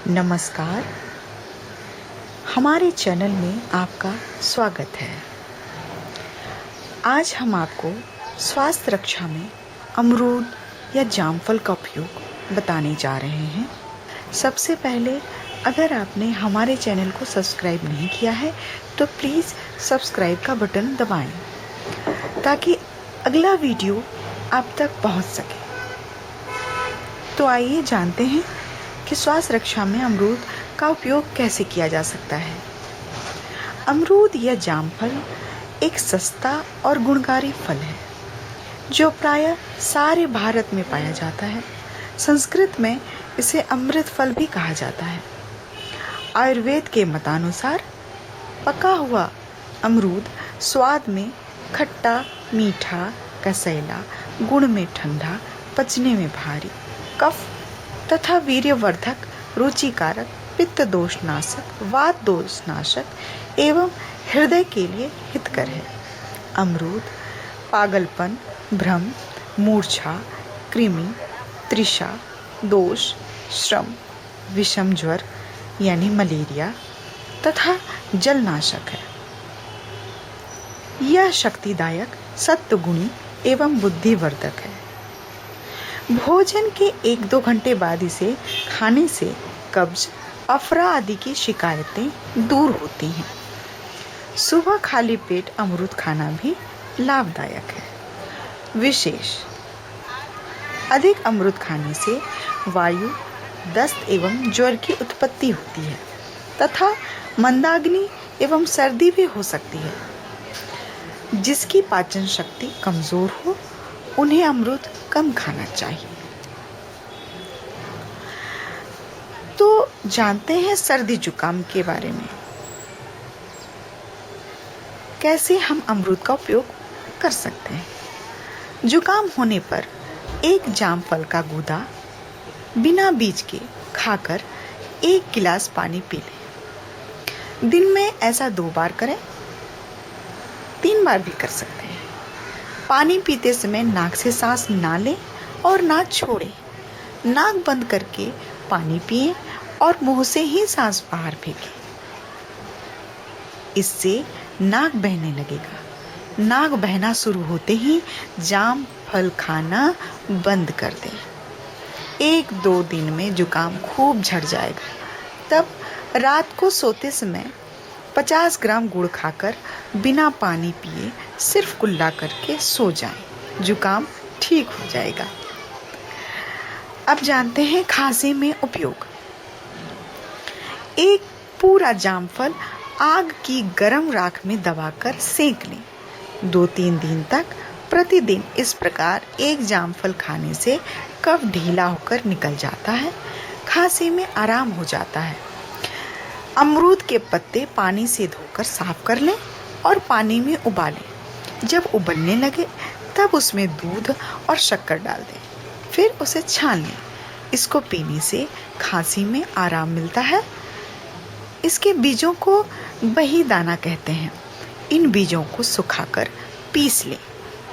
नमस्कार, हमारे चैनल में आपका स्वागत है। आज हम आपको स्वास्थ्य रक्षा में अमरूद या जामफल का उपयोग बताने जा रहे हैं। सबसे पहले अगर आपने हमारे चैनल को सब्सक्राइब नहीं किया है तो प्लीज़ सब्सक्राइब का बटन दबाएं ताकि अगला वीडियो आप तक पहुंच सके। तो आइए जानते हैं कि स्वास्थ्य रक्षा में अमरूद का उपयोग कैसे किया जा सकता है। अमरूद या जामफल एक सस्ता और गुणकारी फल है जो प्रायः सारे भारत में पाया जाता है। संस्कृत में इसे अमृत फल भी कहा जाता है। आयुर्वेद के मतानुसार पका हुआ अमरूद स्वाद में खट्टा, मीठा, कसैला, गुण में ठंडा, पचने में भारी, कफ तथा वीर्यवर्धक, रुचिकारक, पित्त दोष नाशक, वात दोष नाशक एवं हृदय के लिए हितकर है। अमरूद पागलपन, भ्रम, मूर्छा, कृमि, तृषा, दोष, श्रम, विषम ज्वर यानी मलेरिया तथा जलनाशक है। यह शक्तिदायक, सत्वगुणी एवं बुद्धिवर्धक है। भोजन के 1-2 घंटे बाद इसे खाने से कब्ज, अफरा आदि की शिकायतें दूर होती हैं। सुबह खाली पेट अमरूद खाना भी लाभदायक है। विशेष अधिक अमरूद खाने से वायु, दस्त एवं ज्वर की उत्पत्ति होती है तथा मंदाग्नि एवं सर्दी भी हो सकती है। जिसकी पाचन शक्ति कमजोर हो उन्हें अमरूद कम खाना चाहिए। तो जानते हैं सर्दी जुकाम के बारे में। कैसे हम अमरूद का उपयोग कर सकते हैं। जुकाम होने पर एक जामफल का गूदा बिना बीज के खाकर 1 गिलास पानी पी लें। दिन में ऐसा 2 बार करें, 3 बार भी कर सकते हैं। पानी पीते समय नाक से सांस ना लें और ना छोड़ें। नाक बंद करके पानी पिएं और मुंह से ही सांस बाहर फेंकें। इससे नाक बहने लगेगा। नाक बहना शुरू होते ही जाम फल खाना बंद कर दें। 1-2 दिन में जुकाम खूब झड़ जाएगा। तब रात को सोते समय 50 ग्राम गुड़ खाकर बिना पानी पिए सिर्फ कुल्ला करके सो जाएं। जुकाम ठीक हो जाएगा। अब जानते हैं खांसी में उपयोग। एक पूरा जामफल आग की गर्म राख में दबाकर सेंक लें। 2-3 दिन तक प्रतिदिन इस प्रकार एक जामफल खाने से कफ ढीला होकर निकल जाता है। खांसी में आराम हो जाता है। अमरूद के पत्ते पानी से धोकर साफ कर लें और पानी में उबालें। जब उबलने लगे तब उसमें दूध और शक्कर डाल दें। फिर उसे छान लें। इसको पीने से खांसी में आराम मिलता है। इसके बीजों को बही दाना कहते हैं। इन बीजों को सुखाकर पीस लें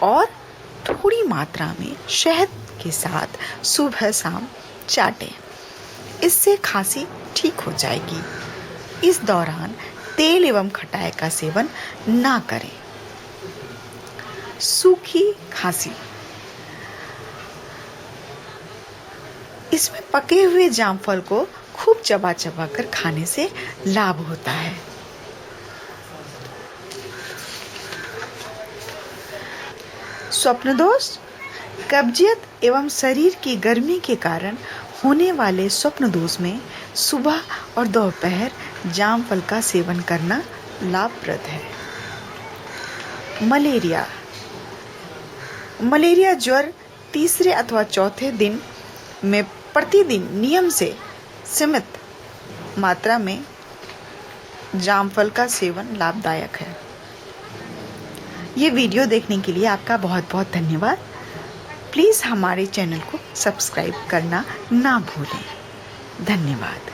और थोड़ी मात्रा में शहद के साथ सुबह शाम चाटें। इससे खांसी ठीक हो जाएगी। इस दौरान तेल एवं खटाई का सेवन ना करें। सूखी खांसी। इसमें पके हुए जामफल को खूब चबा चबा कर खाने से लाभ होता है। स्वप्न दोष, कब्जियत एवं शरीर की गर्मी के कारण होने वाले स्वप्न दोष में सुबह और दोपहर जामफल का सेवन करना लाभप्रद है। मलेरिया ज्वर 3 अथवा 4 दिन में प्रतिदिन नियम से सीमित मात्रा में जामफल का सेवन लाभदायक है। ये वीडियो देखने के लिए आपका बहुत बहुत धन्यवाद। प्लीज़ हमारे चैनल को सब्सक्राइब करना ना भूलें। धन्यवाद।